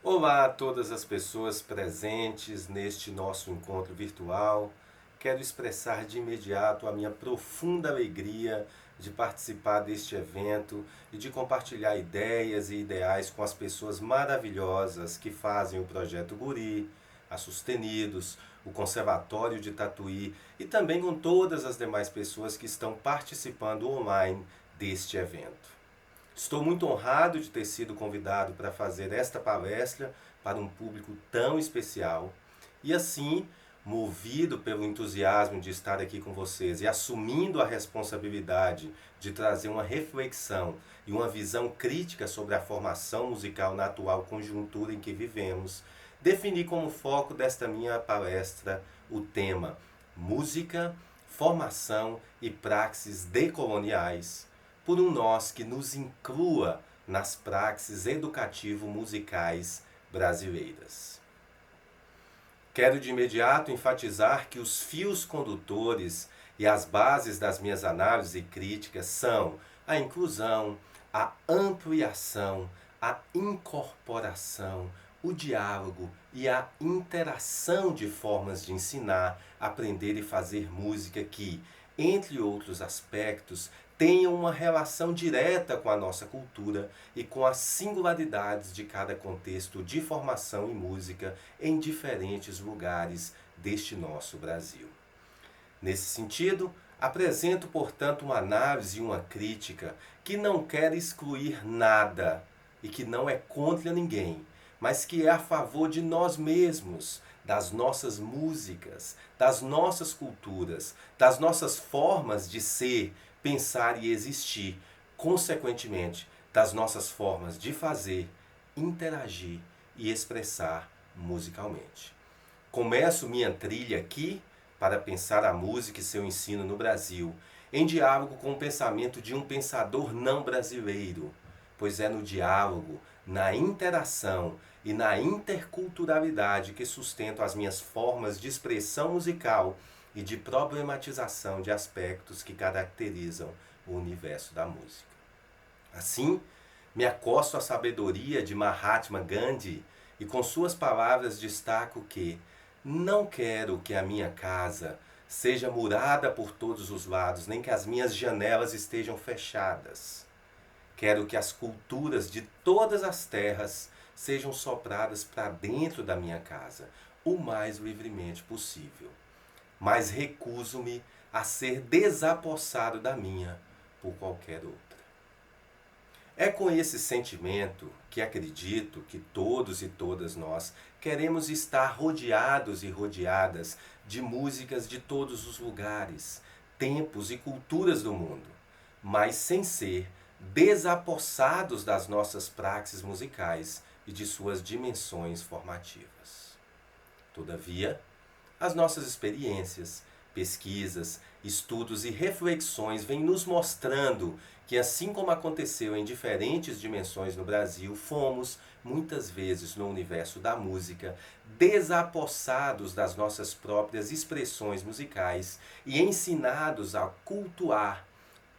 Olá a todas as pessoas presentes neste nosso encontro virtual. Quero expressar de imediato a minha profunda alegria de participar deste evento e de compartilhar ideias e ideais com as pessoas maravilhosas que fazem o Projeto Guri, a Sustenidos, o Conservatório de Tatuí e também com todas as demais pessoas que estão participando online deste evento. Estou muito honrado de ter sido convidado para fazer esta palestra para um público tão especial e assim, movido pelo entusiasmo de estar aqui com vocês e assumindo a responsabilidade de trazer uma reflexão e uma visão crítica sobre a formação musical na atual conjuntura em que vivemos, defini como foco desta minha palestra o tema Música, Formação e Praxes Decoloniais, por um nós que nos inclua nas praxes educativo-musicais brasileiras. Quero de imediato enfatizar que os fios condutores e as bases das minhas análises e críticas são a inclusão, a ampliação, a incorporação, o diálogo e a interação de formas de ensinar, aprender e fazer música que, entre outros aspectos, tenham uma relação direta com a nossa cultura e com as singularidades de cada contexto de formação em música em diferentes lugares deste nosso Brasil. Nesse sentido, apresento, portanto, uma análise e uma crítica que não quer excluir nada e que não é contra ninguém, mas que é a favor de nós mesmos, das nossas músicas, das nossas culturas, das nossas formas de ser, pensar e existir, consequentemente, das nossas formas de fazer, interagir e expressar musicalmente. Começo minha trilha aqui para pensar a música e seu ensino no Brasil, em diálogo com o pensamento de um pensador não brasileiro, pois é no diálogo, na interação e na interculturalidade que sustento as minhas formas de expressão musical e de problematização de aspectos que caracterizam o universo da música. Assim, me acosto à sabedoria de Mahatma Gandhi e com suas palavras destaco que não quero que a minha casa seja murada por todos os lados, nem que as minhas janelas estejam fechadas. Quero que as culturas de todas as terras sejam sopradas para dentro da minha casa, o mais livremente possível. Mas recuso-me a ser desapossado da minha por qualquer outra. É com esse sentimento que acredito que todos e todas nós queremos estar rodeados e rodeadas de músicas de todos os lugares, tempos e culturas do mundo, mas sem ser desapossados das nossas praxes musicais e de suas dimensões formativas. Todavia, as nossas experiências, pesquisas, estudos e reflexões vêm nos mostrando que, assim como aconteceu em diferentes dimensões no Brasil, fomos, muitas vezes no universo da música, desapossados das nossas próprias expressões musicais e ensinados a cultuar,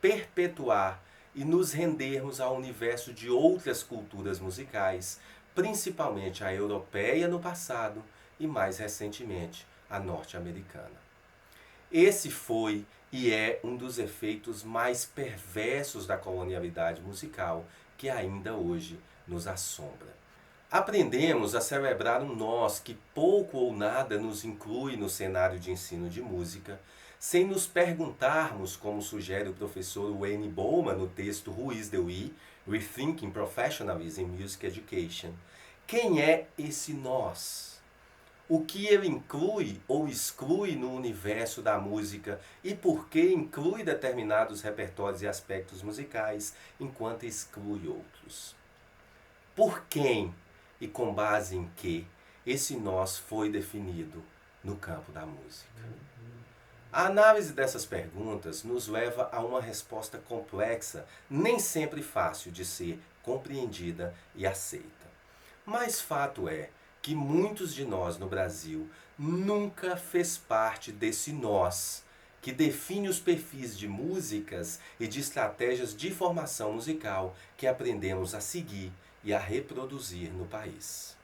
perpetuar e nos rendermos ao universo de outras culturas musicais, principalmente a europeia no passado e, mais recentemente, a norte-americana. Esse foi e é um dos efeitos mais perversos da colonialidade musical que ainda hoje nos assombra. Aprendemos a celebrar um nós que pouco ou nada nos inclui no cenário de ensino de música, sem nos perguntarmos, como sugere o professor Wayne Bowman no texto Who is the We? Rethinking Professionalism in Music Education. Quem é esse nós? O que ele inclui ou exclui no universo da música e por que inclui determinados repertórios e aspectos musicais enquanto exclui outros? Por quem e com base em que esse nós foi definido no campo da música? A análise dessas perguntas nos leva a uma resposta complexa, nem sempre fácil de ser compreendida e aceita. Mas fato é que muitos de nós no Brasil nunca fez parte desse nós que define os perfis de músicas e de estratégias de formação musical que aprendemos a seguir e a reproduzir no país.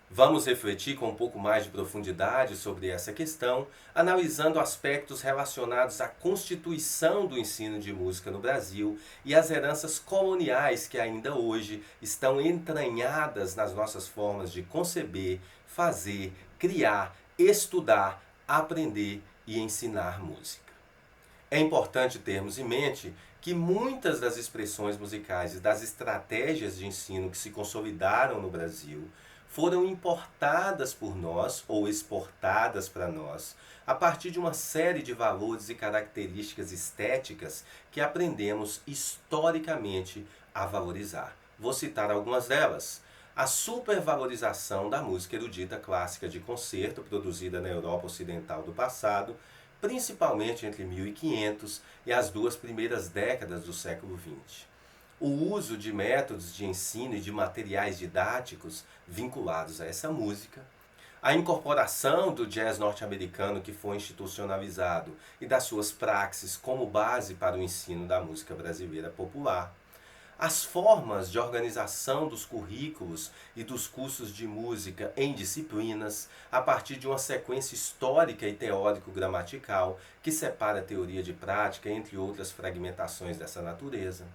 Vamos refletir com um pouco mais de profundidade sobre essa questão, analisando aspectos relacionados à constituição do ensino de música no Brasil e as heranças coloniais que ainda hoje estão entranhadas nas nossas formas de conceber, fazer, criar, estudar, aprender e ensinar música. É importante termos em mente que muitas das expressões musicais e das estratégias de ensino que se consolidaram no Brasil foram importadas por nós ou exportadas para nós a partir de uma série de valores e características estéticas que aprendemos historicamente a valorizar. Vou citar algumas delas. A supervalorização da música erudita clássica de concerto produzida na Europa Ocidental do passado, principalmente entre 1500 e as duas primeiras décadas do século XX. O uso de métodos de ensino e de materiais didáticos vinculados a essa música, a incorporação do jazz norte-americano que foi institucionalizado e das suas praxes como base para o ensino da música brasileira popular, as formas de organização dos currículos e dos cursos de música em disciplinas, a partir de uma sequência histórica e teórico-gramatical que separa a teoria de prática, entre outras fragmentações dessa natureza.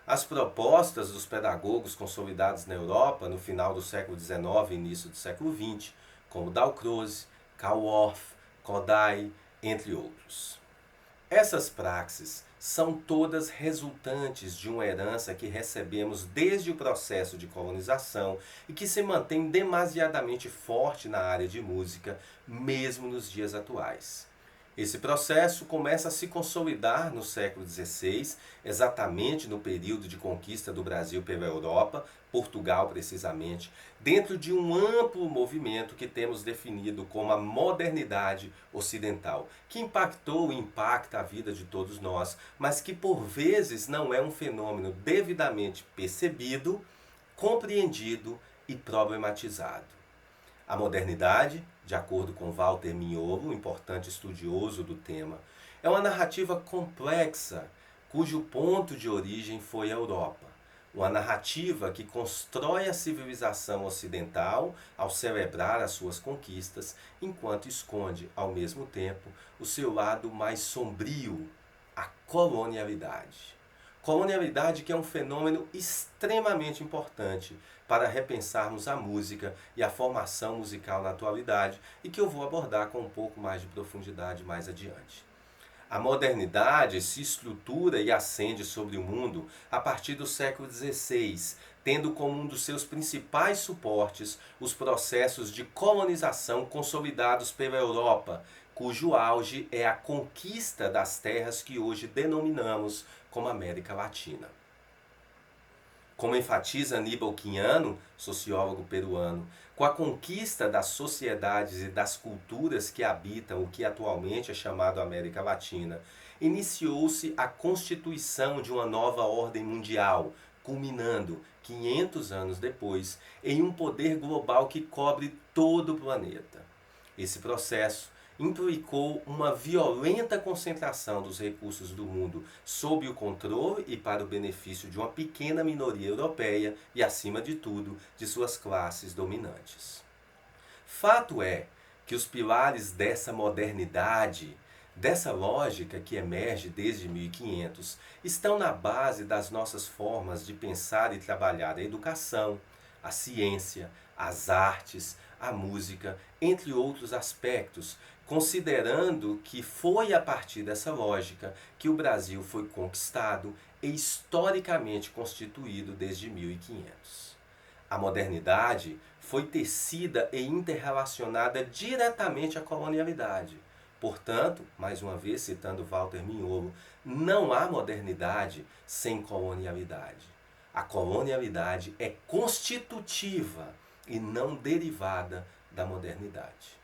As propostas dos pedagogos consolidados na Europa no final do século XIX e início do século XX, como Dalcroze, Carl Orff, Kodály, entre outros. Essas praxes são todas resultantes de uma herança que recebemos desde o processo de colonização e que se mantém demasiadamente forte na área de música, mesmo nos dias atuais. Esse processo começa a se consolidar no século XVI, exatamente no período de conquista do Brasil pela Europa, Portugal precisamente, dentro de um amplo movimento que temos definido como a modernidade ocidental, que impactou e impacta a vida de todos nós, mas que por vezes não é um fenômeno devidamente percebido, compreendido e problematizado. A modernidade, de acordo com Walter Mignolo, um importante estudioso do tema, é uma narrativa complexa, cujo ponto de origem foi a Europa. Uma narrativa que constrói a civilização ocidental ao celebrar as suas conquistas, enquanto esconde, ao mesmo tempo, o seu lado mais sombrio, a colonialidade. Colonialidade que é um fenômeno extremamente importante para repensarmos a música e a formação musical na atualidade e que eu vou abordar com um pouco mais de profundidade mais adiante. A modernidade se estrutura e ascende sobre o mundo a partir do século XVI, tendo como um dos seus principais suportes os processos de colonização consolidados pela Europa, cujo auge é a conquista das terras que hoje denominamos como América Latina. Como enfatiza Aníbal Quijano, sociólogo peruano, com a conquista das sociedades e das culturas que habitam o que atualmente é chamado América Latina, iniciou-se a constituição de uma nova ordem mundial, culminando, 500 anos depois, em um poder global que cobre todo o planeta. Esse processo implicou uma violenta concentração dos recursos do mundo sob o controle e para o benefício de uma pequena minoria europeia e, acima de tudo, de suas classes dominantes. Fato é que os pilares dessa modernidade, dessa lógica que emerge desde 1500, estão na base das nossas formas de pensar e trabalhar a educação, a ciência, as artes, a música, entre outros aspectos, considerando que foi a partir dessa lógica que o Brasil foi conquistado e historicamente constituído desde 1500. A modernidade foi tecida e interrelacionada diretamente à colonialidade. Portanto, mais uma vez citando Walter Mignolo, não há modernidade sem colonialidade. A colonialidade é constitutiva e não derivada da modernidade.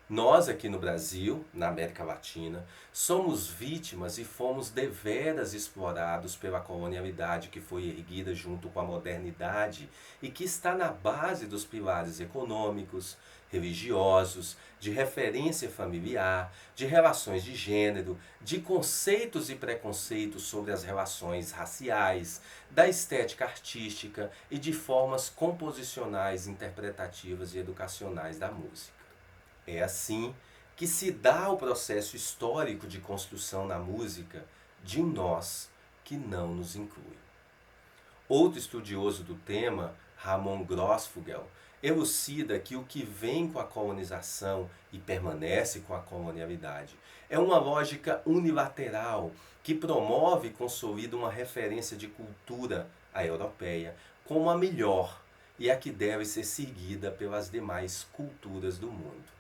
Nós aqui no Brasil, na América Latina, somos vítimas e fomos deveras explorados pela colonialidade que foi erguida junto com a modernidade e que está na base dos pilares econômicos, religiosos, de referência familiar, de relações de gênero, de conceitos e preconceitos sobre as relações raciais, da estética artística e de formas composicionais, interpretativas e educacionais da música. É assim que se dá o processo histórico de construção na música de um nós que não nos inclui. Outro estudioso do tema, Ramon Grossfugel, elucida que o que vem com a colonização e permanece com a colonialidade é uma lógica unilateral que promove e consolida uma referência de cultura, a europeia, como a melhor e a que deve ser seguida pelas demais culturas do mundo.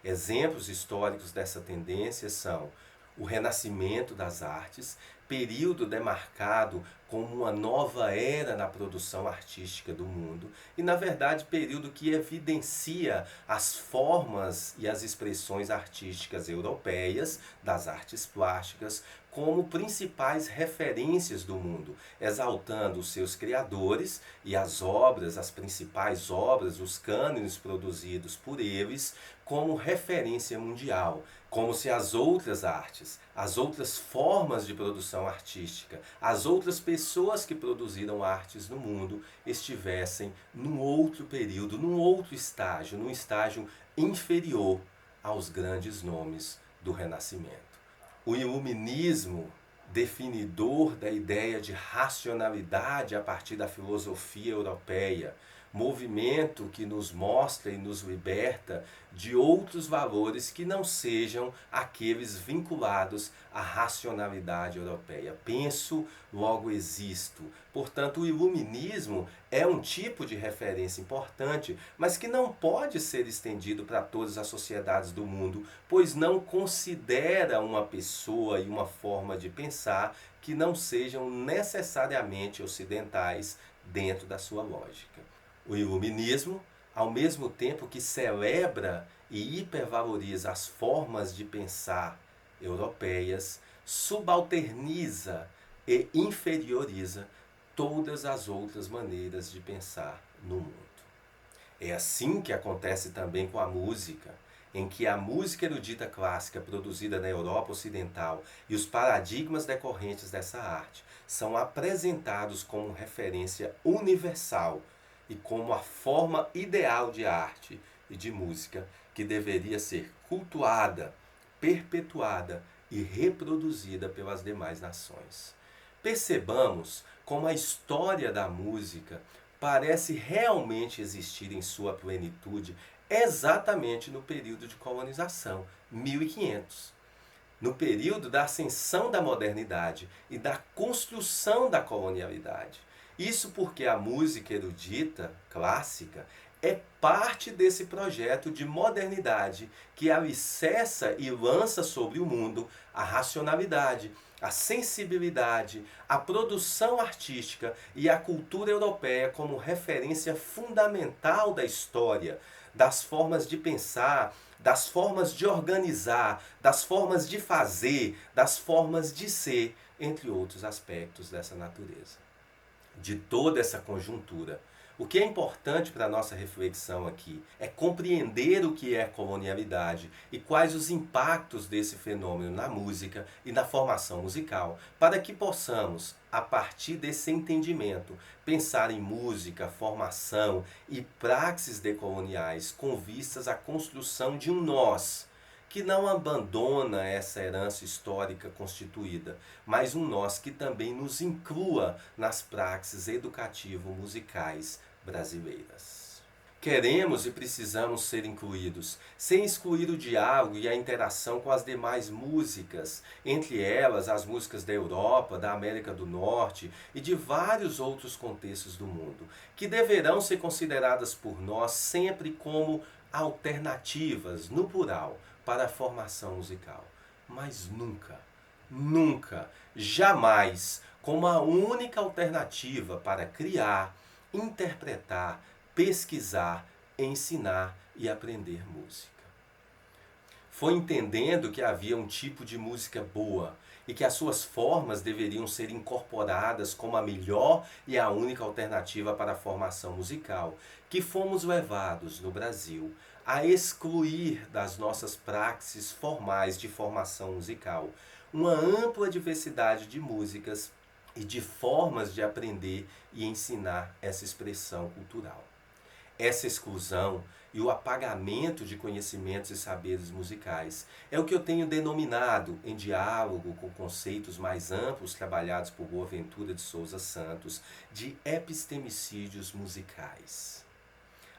Exemplos históricos dessa tendência são o renascimento das artes, período demarcado como uma nova era na produção artística do mundo e, na verdade, período que evidencia as formas e as expressões artísticas europeias das artes plásticas como principais referências do mundo, exaltando os seus criadores e as obras, as principais obras, os cânones produzidos por eles, como referência mundial, como se as outras artes, as outras formas de produção artística, as outras pessoas que produziram artes no mundo estivessem num outro período, num outro estágio, num estágio inferior aos grandes nomes do Renascimento. O iluminismo, definidor da ideia de racionalidade a partir da filosofia europeia, movimento que nos mostra e nos liberta de outros valores que não sejam aqueles vinculados à racionalidade europeia. Penso, logo existo. Portanto, o iluminismo é um tipo de referência importante, mas que não pode ser estendido para todas as sociedades do mundo, pois não considera uma pessoa e uma forma de pensar que não sejam necessariamente ocidentais dentro da sua lógica. O iluminismo, ao mesmo tempo que celebra e hipervaloriza as formas de pensar europeias, subalterniza e inferioriza todas as outras maneiras de pensar no mundo. É assim que acontece também com a música, em que a música erudita clássica produzida na Europa Ocidental e os paradigmas decorrentes dessa arte são apresentados como referência universal e como a forma ideal de arte e de música que deveria ser cultuada, perpetuada e reproduzida pelas demais nações. Percebamos como a história da música parece realmente existir em sua plenitude exatamente no período de colonização, 1500. No período da ascensão da modernidade e da construção da colonialidade. Isso porque a música erudita, clássica, é parte desse projeto de modernidade que alicerça e lança sobre o mundo a racionalidade, a sensibilidade, a produção artística e a cultura europeia como referência fundamental da história, das formas de pensar, das formas de organizar, das formas de fazer, das formas de ser, entre outros aspectos dessa natureza. De toda essa conjuntura, o que é importante para a nossa reflexão aqui é compreender o que é colonialidade e quais os impactos desse fenômeno na música e na formação musical, para que possamos, a partir desse entendimento, pensar em música, formação e praxes decoloniais com vistas à construção de um nós, que não abandona essa herança histórica constituída, mas um nós que também nos inclua nas praxes educativo-musicais brasileiras. Queremos e precisamos ser incluídos, sem excluir o diálogo e a interação com as demais músicas, entre elas as músicas da Europa, da América do Norte e de vários outros contextos do mundo, que deverão ser consideradas por nós sempre como alternativas, no plural, para a formação musical, mas nunca, jamais como a única alternativa para criar, interpretar, pesquisar, ensinar e aprender música. foi entendendo que havia um tipo de música boa e que as suas formas deveriam ser incorporadas como a melhor e a única alternativa para a formação musical, que fomos levados no Brasil a excluir das nossas praxes formais de formação musical uma ampla diversidade de músicas e de formas de aprender e ensinar essa expressão cultural. Essa exclusão e o apagamento de conhecimentos e saberes musicais é o que eu tenho denominado, em diálogo com conceitos mais amplos trabalhados por Boaventura de Souza Santos, de epistemicídios musicais.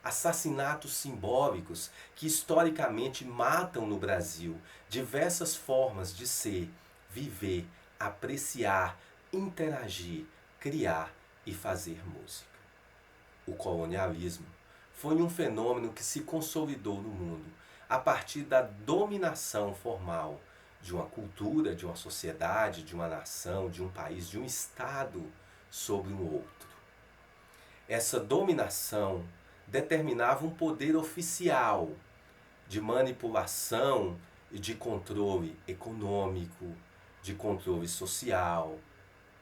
Assassinatos simbólicos que historicamente matam no Brasil diversas formas de ser, viver, apreciar, interagir, criar e fazer música. O colonialismo foi um fenômeno que se consolidou no mundo a partir da dominação formal de uma cultura, de uma sociedade, de uma nação, de um país, de um estado sobre um outro. Essa dominação determinava um poder oficial de manipulação e de controle econômico, de controle social,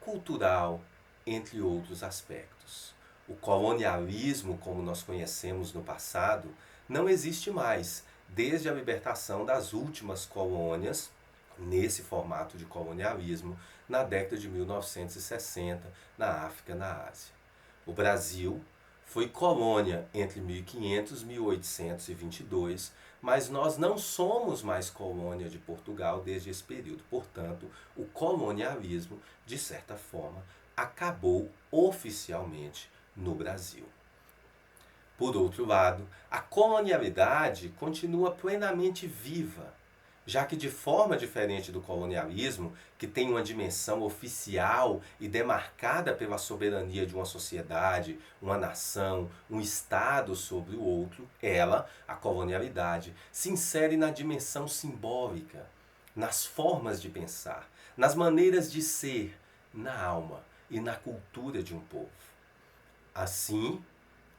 cultural, entre outros aspectos. O colonialismo, como nós conhecemos no passado, não existe mais, desde a libertação das últimas colônias, nesse formato de colonialismo, na década de 1960, na África e na Ásia. O Brasil foi colônia entre 1500 e 1822, mas nós não somos mais colônia de Portugal desde esse período. Portanto, o colonialismo, de certa forma, acabou oficialmente no Brasil. Por outro lado, a colonialidade continua plenamente viva, já que de forma diferente do colonialismo, que tem uma dimensão oficial e demarcada pela soberania de uma sociedade, uma nação, um Estado sobre o outro, ela, a colonialidade, se insere na dimensão simbólica, nas formas de pensar, nas maneiras de ser, na alma e na cultura de um povo. Assim,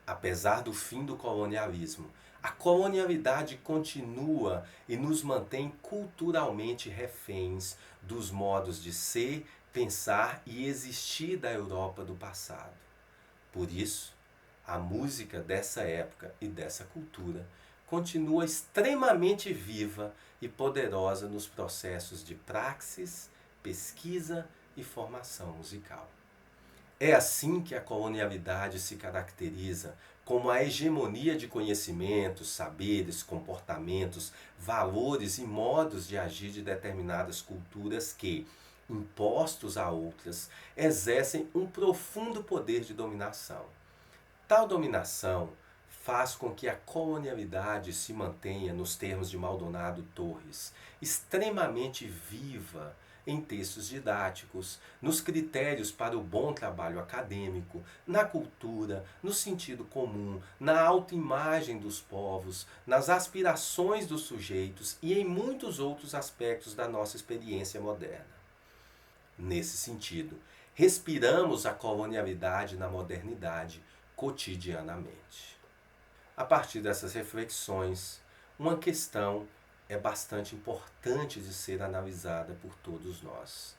apesar do fim do colonialismo, a colonialidade continua e nos mantém culturalmente reféns dos modos de ser, pensar e existir da Europa do passado. Por isso, a música dessa época e dessa cultura continua extremamente viva e poderosa nos processos de praxis, pesquisa e formação musical. É assim que a colonialidade se caracteriza como a hegemonia de conhecimentos, saberes, comportamentos, valores e modos de agir de determinadas culturas que, impostos a outras, exercem um profundo poder de dominação. Tal dominação faz com que a colonialidade se mantenha, nos termos de Maldonado Torres, extremamente viva em textos didáticos, nos critérios para o bom trabalho acadêmico, na cultura, no sentido comum, na autoimagem dos povos, nas aspirações dos sujeitos e em muitos outros aspectos da nossa experiência moderna. Nesse sentido, respiramos a colonialidade na modernidade cotidianamente. A partir dessas reflexões, uma questão é bastante importante de ser analisada por todos nós.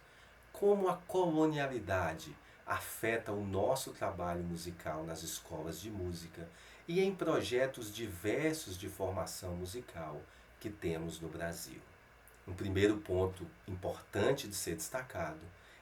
Como a colonialidade afeta o nosso trabalho musical nas escolas de música e em projetos diversos de formação musical que temos no Brasil. Um primeiro ponto importante de ser destacado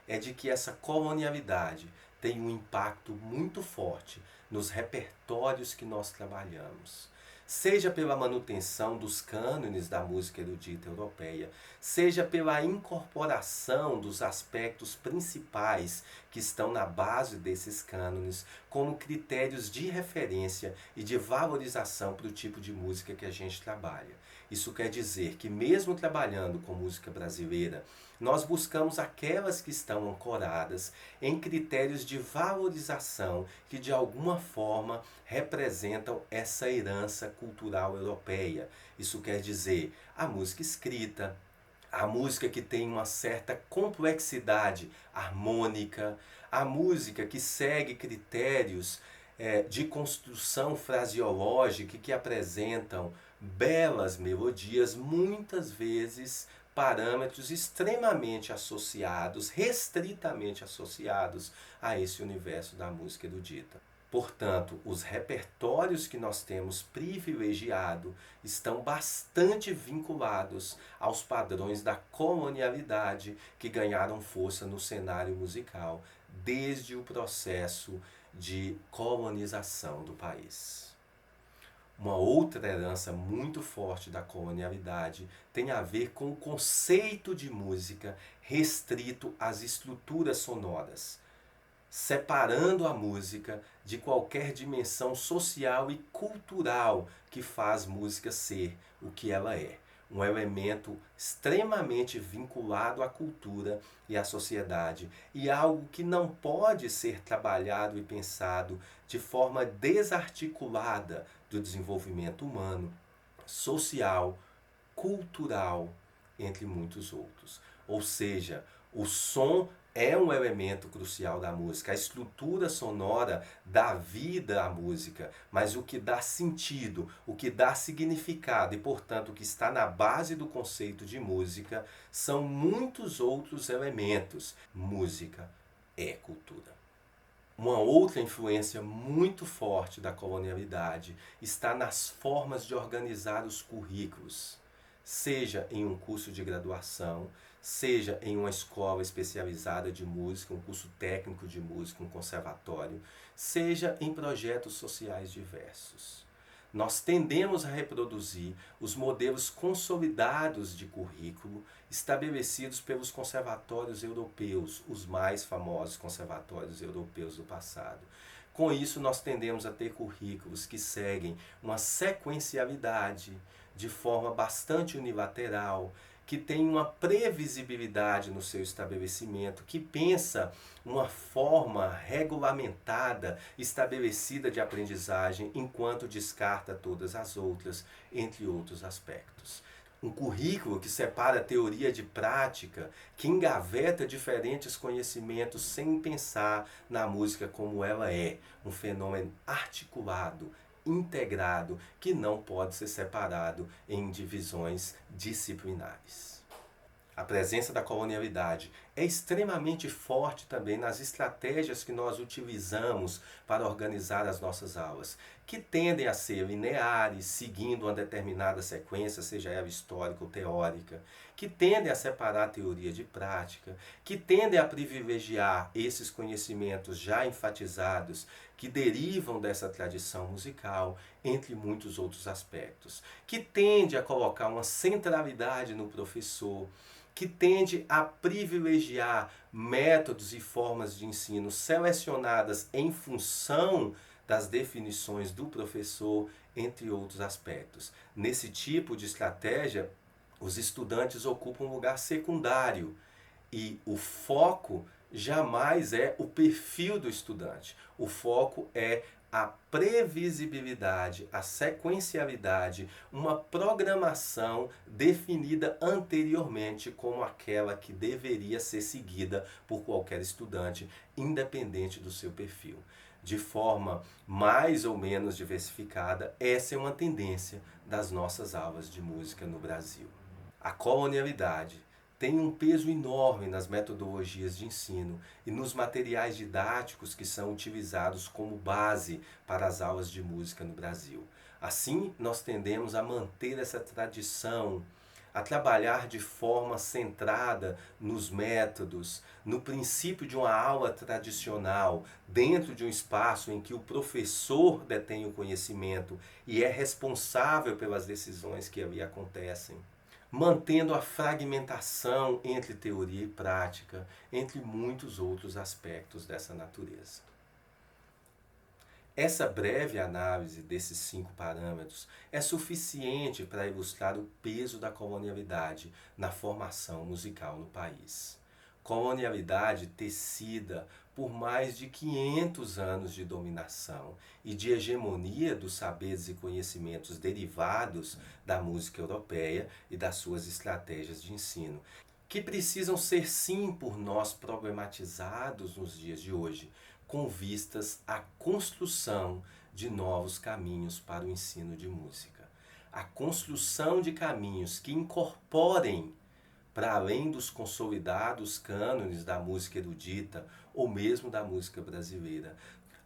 é de que essa colonialidade tem um impacto muito forte nos repertórios que nós trabalhamos. Seja pela manutenção dos cânones da música erudita europeia, seja pela incorporação dos aspectos principais que estão na base desses cânones como critérios de referência e de valorização para o tipo de música que a gente trabalha. Isso quer dizer que mesmo trabalhando com música brasileira, nós buscamos aquelas que estão ancoradas em critérios de valorização que de alguma forma representam essa herança cultural europeia. Isso quer dizer a música escrita, a música que tem uma certa complexidade harmônica, a música que segue critérios de construção fraseológica que apresentam belas melodias, muitas vezes parâmetros extremamente associados, restritamente associados a esse universo da música erudita. Portanto, os repertórios que nós temos privilegiado estão bastante vinculados aos padrões da colonialidade que ganharam força no cenário musical desde o processo de colonização do país. Uma outra herança muito forte da colonialidade tem a ver com o conceito de música restrito às estruturas sonoras, separando a música de qualquer dimensão social e cultural que faz música ser o que ela é. Um elemento extremamente vinculado à cultura e à sociedade, e algo que não pode ser trabalhado e pensado de forma desarticulada do desenvolvimento humano, social, cultural, entre muitos outros. Ou seja, o som é um elemento crucial da música. A estrutura sonora dá vida à música, mas o que dá sentido, o que dá significado e, portanto, o que está na base do conceito de música são muitos outros elementos. Música é cultura. Uma outra influência muito forte da colonialidade está nas formas de organizar os currículos, seja em um curso de graduação, seja em uma escola especializada de música, um curso técnico de música, um conservatório, seja em projetos sociais diversos. Nós tendemos a reproduzir os modelos consolidados de currículo estabelecidos pelos conservatórios europeus, os mais famosos conservatórios europeus do passado. Com isso, nós tendemos a ter currículos que seguem uma sequencialidade de forma bastante unilateral, que tem uma previsibilidade no seu estabelecimento, que pensa uma forma regulamentada, estabelecida de aprendizagem, enquanto descarta todas as outras, entre outros aspectos. Um currículo que separa teoria de prática, que engaveta diferentes conhecimentos sem pensar na música como ela é, um fenômeno articulado, integrado, que não pode ser separado em divisões disciplinares. A presença da colonialidade é extremamente forte também nas estratégias que nós utilizamos para organizar as nossas aulas, que tendem a ser lineares, seguindo uma determinada sequência, seja ela histórica ou teórica, que tendem a separar a teoria de prática, que tendem a privilegiar esses conhecimentos já enfatizados, que derivam dessa tradição musical, entre muitos outros aspectos, que tende a colocar uma centralidade no professor, que tende a privilegiar métodos e formas de ensino selecionadas em função das definições do professor, entre outros aspectos. Nesse tipo de estratégia, os estudantes ocupam um lugar secundário e o foco jamais é o perfil do estudante. O foco é a previsibilidade, a sequencialidade, uma programação definida anteriormente como aquela que deveria ser seguida por qualquer estudante, independente do seu perfil. De forma mais ou menos diversificada, essa é uma tendência das nossas aulas de música no Brasil. A colonialidade tem um peso enorme nas metodologias de ensino e nos materiais didáticos que são utilizados como base para as aulas de música no Brasil. Assim, nós tendemos a manter essa tradição, a trabalhar de forma centrada nos métodos, no princípio de uma aula tradicional, dentro de um espaço em que o professor detém o conhecimento e é responsável pelas decisões que ali acontecem, mantendo a fragmentação entre teoria e prática, entre muitos outros aspectos dessa natureza. Essa breve análise desses 5 parâmetros é suficiente para ilustrar o peso da colonialidade na formação musical no país. Colonialidade tecida por mais de 500 anos de dominação e de hegemonia dos saberes e conhecimentos derivados da música europeia e das suas estratégias de ensino, que precisam ser sim por nós problematizados nos dias de hoje, com vistas à construção de novos caminhos para o ensino de música. A construção de caminhos que incorporem, para além dos consolidados cânones da música erudita ou mesmo da música brasileira,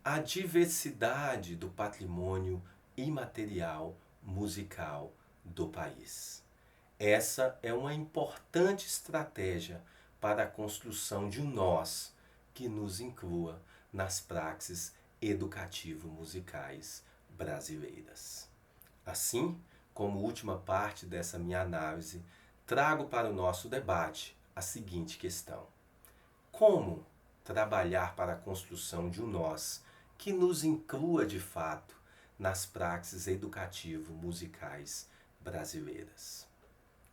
a diversidade do patrimônio imaterial musical do país. Essa é uma importante estratégia para a construção de um nós que nos inclua nas praxes educativo-musicais brasileiras. Assim, como última parte dessa minha análise, trago para o nosso debate a seguinte questão: como trabalhar para a construção de um nós que nos inclua de fato nas praxes educativo-musicais brasileiras?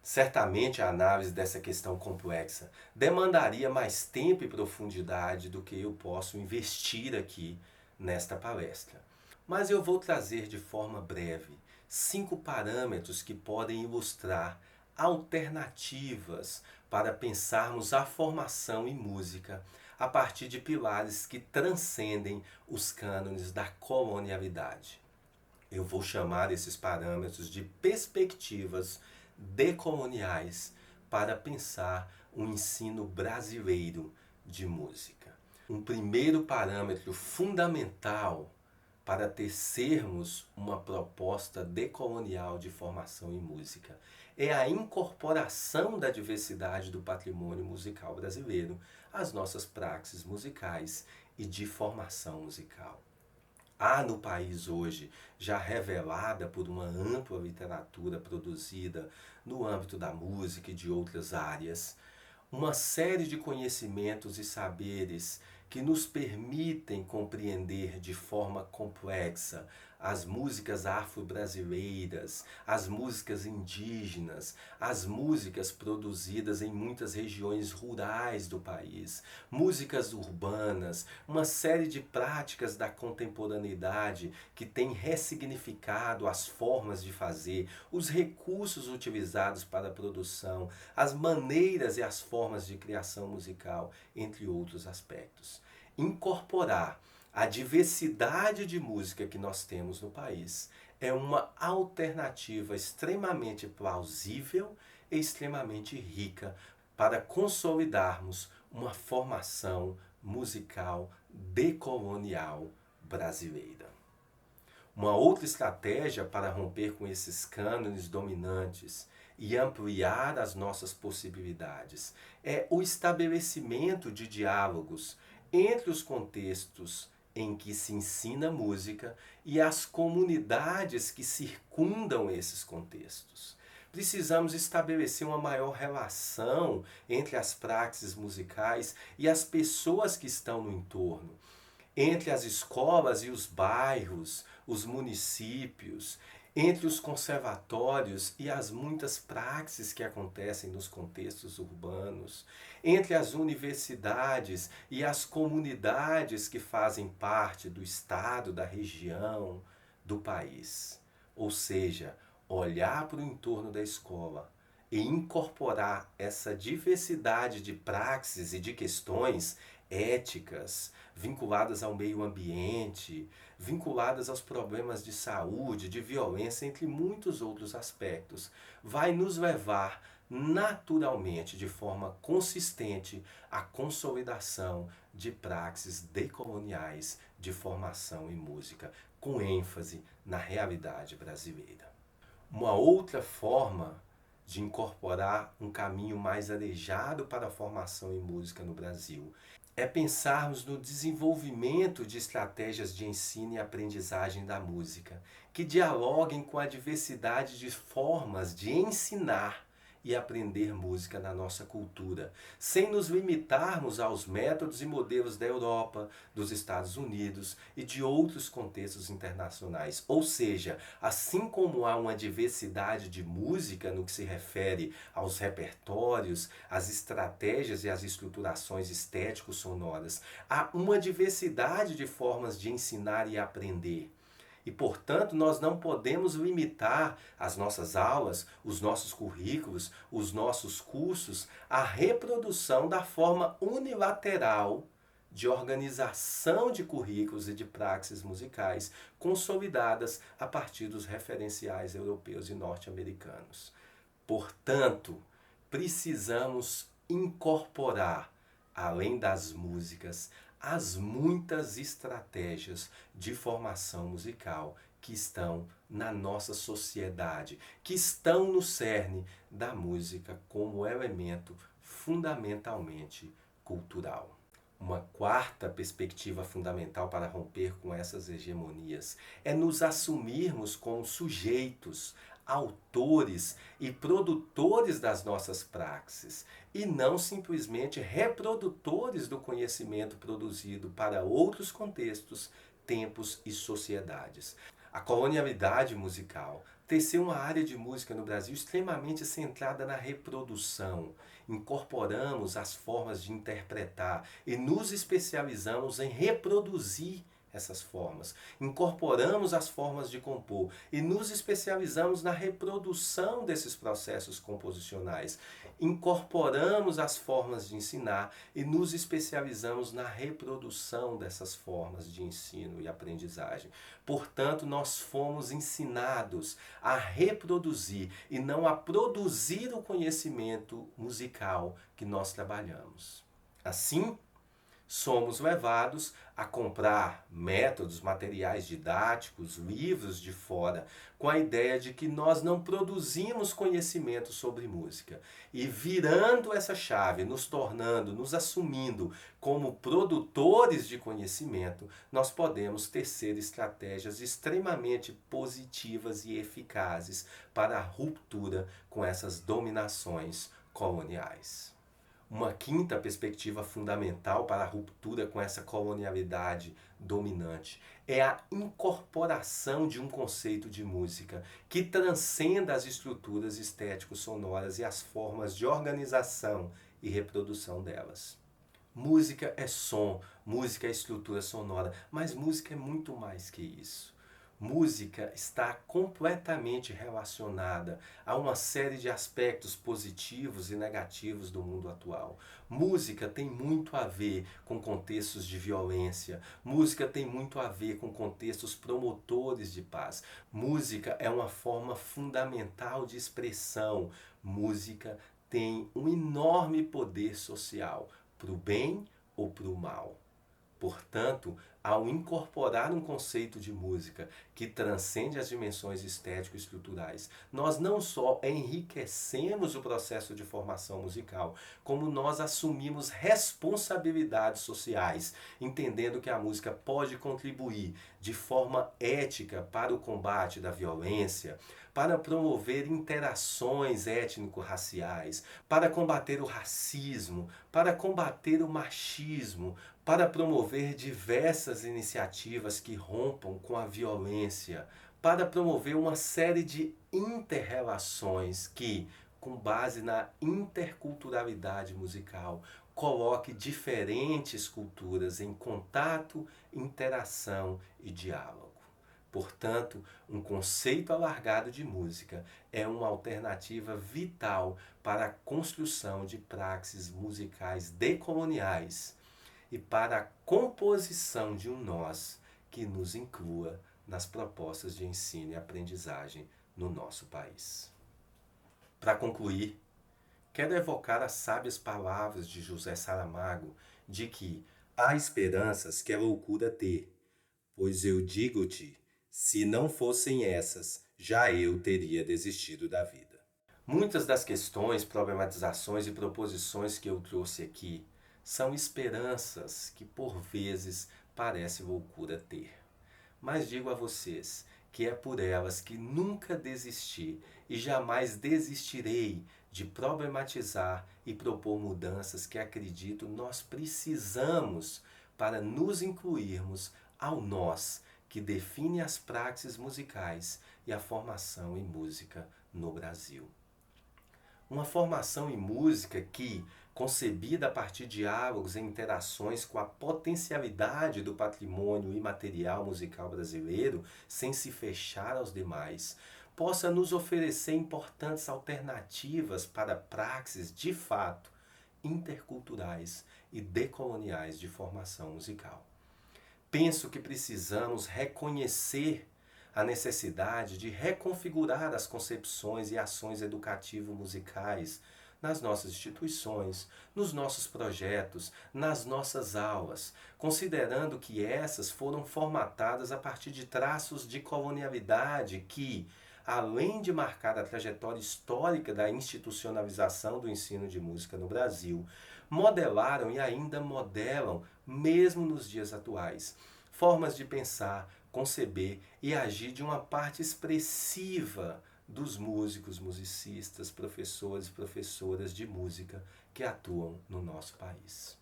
Certamente a análise dessa questão complexa demandaria mais tempo e profundidade do que eu posso investir aqui nesta palestra. Mas eu vou trazer de forma breve 5 parâmetros que podem ilustrar alternativas para pensarmos a formação em música a partir de pilares que transcendem os cânones da colonialidade. Eu vou chamar esses parâmetros de perspectivas decoloniais para pensar um ensino brasileiro de música. Um primeiro parâmetro fundamental para tecermos uma proposta decolonial de formação em música é a incorporação da diversidade do patrimônio musical brasileiro às nossas praxes musicais e de formação musical. Há no país hoje, já revelada por uma ampla literatura produzida no âmbito da música e de outras áreas, uma série de conhecimentos e saberes que nos permitem compreender de forma complexa as músicas afro-brasileiras, as músicas indígenas, as músicas produzidas em muitas regiões rurais do país, músicas urbanas, uma série de práticas da contemporaneidade que têm ressignificado as formas de fazer, os recursos utilizados para a produção, as maneiras e as formas de criação musical, entre outros aspectos. Incorporar a diversidade de música que nós temos no país é uma alternativa extremamente plausível e extremamente rica para consolidarmos uma formação musical decolonial brasileira. Uma outra estratégia para romper com esses cânones dominantes e ampliar as nossas possibilidades é o estabelecimento de diálogos entre os contextos em que se ensina música e as comunidades que circundam esses contextos. Precisamos estabelecer uma maior relação entre as praxes musicais e as pessoas que estão no entorno, entre as escolas e os bairros, os municípios, entre os conservatórios e as muitas praxes que acontecem nos contextos urbanos, entre as universidades e as comunidades que fazem parte do estado, da região, do país. Ou seja, olhar para o entorno da escola e incorporar essa diversidade de praxes e de questões éticas, vinculadas ao meio ambiente, vinculadas aos problemas de saúde, de violência, entre muitos outros aspectos, vai nos levar naturalmente, de forma consistente, à consolidação de praxes decoloniais de formação em música, com ênfase na realidade brasileira. Uma outra forma de incorporar um caminho mais arejado para a formação em música no Brasil é pensarmos no desenvolvimento de estratégias de ensino e aprendizagem da música, que dialoguem com a diversidade de formas de ensinar e aprender música na nossa cultura, sem nos limitarmos aos métodos e modelos da Europa, dos Estados Unidos e de outros contextos internacionais. Ou seja, assim como há uma diversidade de música no que se refere aos repertórios, às estratégias e às estruturações estético-sonoras, há uma diversidade de formas de ensinar e aprender. E, portanto, nós não podemos limitar as nossas aulas, os nossos currículos, os nossos cursos à reprodução da forma unilateral de organização de currículos e de praxes musicais consolidadas a partir dos referenciais europeus e norte-americanos. Portanto, precisamos incorporar, além das músicas, as muitas estratégias de formação musical que estão na nossa sociedade, que estão no cerne da música como elemento fundamentalmente cultural. Uma quarta perspectiva fundamental para romper com essas hegemonias é nos assumirmos como sujeitos, autores e produtores das nossas praxes, e não simplesmente reprodutores do conhecimento produzido para outros contextos, tempos e sociedades. A colonialidade musical teceu uma área de música no Brasil extremamente centrada na reprodução. Incorporamos as formas de interpretar e nos especializamos em reproduzir essas formas. Incorporamos as formas de compor e nos especializamos na reprodução desses processos composicionais. Incorporamos as formas de ensinar e nos especializamos na reprodução dessas formas de ensino e aprendizagem. Portanto, nós fomos ensinados a reproduzir e não a produzir o conhecimento musical que nós trabalhamos. Assim, somos levados a comprar métodos, materiais didáticos, livros de fora, com a ideia de que nós não produzimos conhecimento sobre música. E virando essa chave, nos assumindo como produtores de conhecimento, nós podemos tecer estratégias extremamente positivas e eficazes para a ruptura com essas dominações coloniais. Uma quinta perspectiva fundamental para a ruptura com essa colonialidade dominante é a incorporação de um conceito de música que transcenda as estruturas estético-sonoras e as formas de organização e reprodução delas. Música é som, música é estrutura sonora, mas música é muito mais que isso. Música está completamente relacionada a uma série de aspectos positivos e negativos do mundo atual. Música tem muito a ver com contextos de violência. Música tem muito a ver com contextos promotores de paz. Música é uma forma fundamental de expressão. Música tem um enorme poder social, para o bem ou para o mal. Portanto, ao incorporar um conceito de música que transcende as dimensões estético-estruturais, nós não só enriquecemos o processo de formação musical, como nós assumimos responsabilidades sociais, entendendo que a música pode contribuir de forma ética para o combate da violência, para promover interações étnico-raciais, para combater o racismo, para combater o machismo, para promover diversas iniciativas que rompam com a violência, para promover uma série de interrelações que, com base na interculturalidade musical, coloque diferentes culturas em contato, interação e diálogo. Portanto, um conceito alargado de música é uma alternativa vital para a construção de praxes musicais decoloniais e para a composição de um nós que nos inclua nas propostas de ensino e aprendizagem no nosso país. Para concluir, quero evocar as sábias palavras de José Saramago de que há esperanças que é loucura ter, pois eu digo-te, se não fossem essas, já eu teria desistido da vida. Muitas das questões, problematizações e proposições que eu trouxe aqui são esperanças que por vezes parece loucura ter. Mas digo a vocês que é por elas que nunca desisti e jamais desistirei de problematizar e propor mudanças que acredito nós precisamos para nos incluirmos ao nós que define as praxes musicais e a formação em música no Brasil. Uma formação em música que, concebida a partir de diálogos e interações com a potencialidade do patrimônio imaterial musical brasileiro, sem se fechar aos demais, possa nos oferecer importantes alternativas para praxes de fato interculturais e decoloniais de formação musical. Penso que precisamos reconhecer a necessidade de reconfigurar as concepções e ações educativo-musicais nas nossas instituições, nos nossos projetos, nas nossas aulas, considerando que essas foram formatadas a partir de traços de colonialidade que, além de marcar a trajetória histórica da institucionalização do ensino de música no Brasil, modelaram e ainda modelam, mesmo nos dias atuais, formas de pensar, conceber e agir de uma parte expressiva dos músicos, musicistas, professores e professoras de música que atuam no nosso país.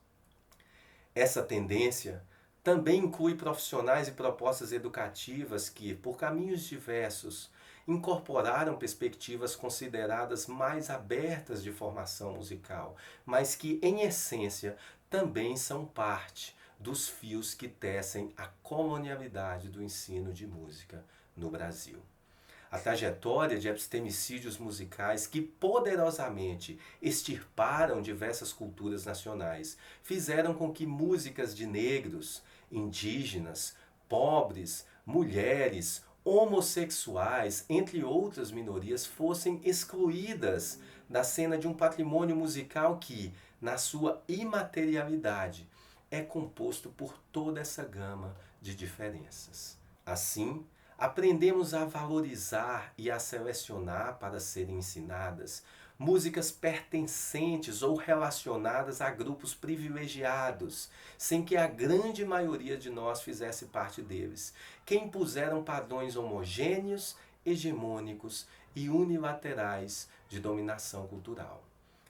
Essa tendência também inclui profissionais e propostas educativas que, por caminhos diversos, incorporaram perspectivas consideradas mais abertas de formação musical, mas que, em essência, também são parte dos fios que tecem a colonialidade do ensino de música no Brasil. A trajetória de epistemicídios musicais que poderosamente extirparam diversas culturas nacionais fizeram com que músicas de negros, indígenas, pobres, mulheres, homossexuais, entre outras minorias, fossem excluídas da cena de um patrimônio musical que, na sua imaterialidade, é composto por toda essa gama de diferenças. Assim, aprendemos a valorizar e a selecionar para serem ensinadas músicas pertencentes ou relacionadas a grupos privilegiados, sem que a grande maioria de nós fizesse parte deles, que impuseram padrões homogêneos, hegemônicos e unilaterais de dominação cultural.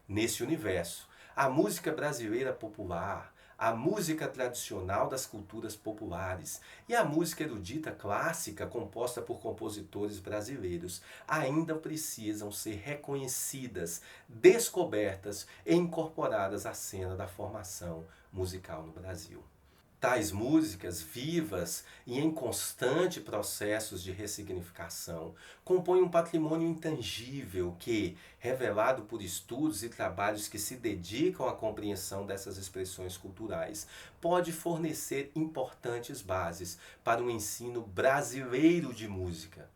Nesse universo, a música brasileira popular, a música tradicional das culturas populares e a música erudita clássica composta por compositores brasileiros ainda precisam ser reconhecidas, descobertas e incorporadas à cena da formação musical no Brasil. Tais músicas, vivas e em constante processos de ressignificação, compõem um patrimônio intangível que, revelado por estudos e trabalhos que se dedicam à compreensão dessas expressões culturais, pode fornecer importantes bases para o ensino brasileiro de música,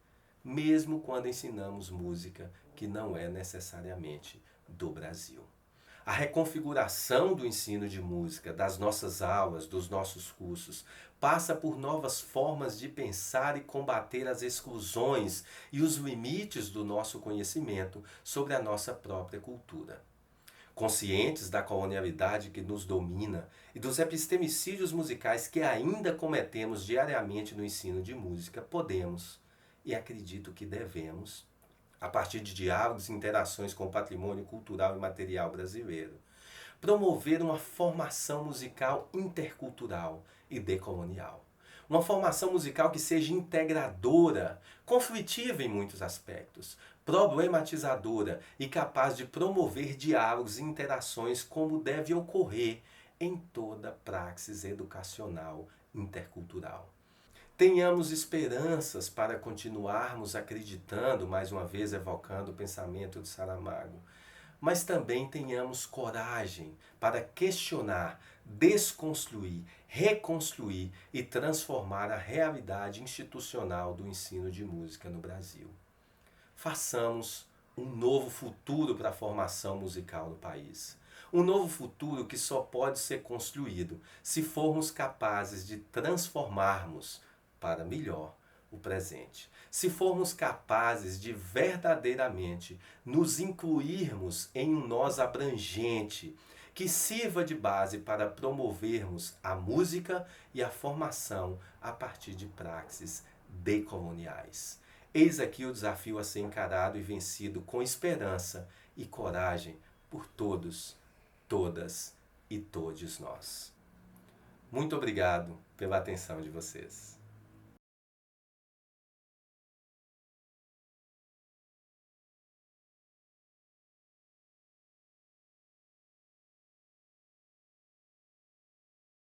mesmo quando ensinamos música que não é necessariamente do Brasil. A reconfiguração do ensino de música, das nossas aulas, dos nossos cursos, passa por novas formas de pensar e combater as exclusões e os limites do nosso conhecimento sobre a nossa própria cultura. Conscientes da colonialidade que nos domina e dos epistemicídios musicais que ainda cometemos diariamente no ensino de música, podemos, e acredito que devemos, a partir de diálogos e interações com o patrimônio cultural e material brasileiro, promover uma formação musical intercultural e decolonial. Uma formação musical que seja integradora, conflitiva em muitos aspectos, problematizadora e capaz de promover diálogos e interações como deve ocorrer em toda praxis educacional intercultural. Tenhamos esperanças para continuarmos acreditando, mais uma vez evocando o pensamento de Saramago, mas também tenhamos coragem para questionar, desconstruir, reconstruir e transformar a realidade institucional do ensino de música no Brasil. Façamos um novo futuro para a formação musical no país. Um novo futuro que só pode ser construído se formos capazes de transformarmos para melhor o presente. Se formos capazes de verdadeiramente nos incluirmos em um nós abrangente, que sirva de base para promovermos a música e a formação a partir de praxes decoloniais. Eis aqui o desafio a ser encarado e vencido com esperança e coragem por todos, todas e todes nós. Muito obrigado pela atenção de vocês.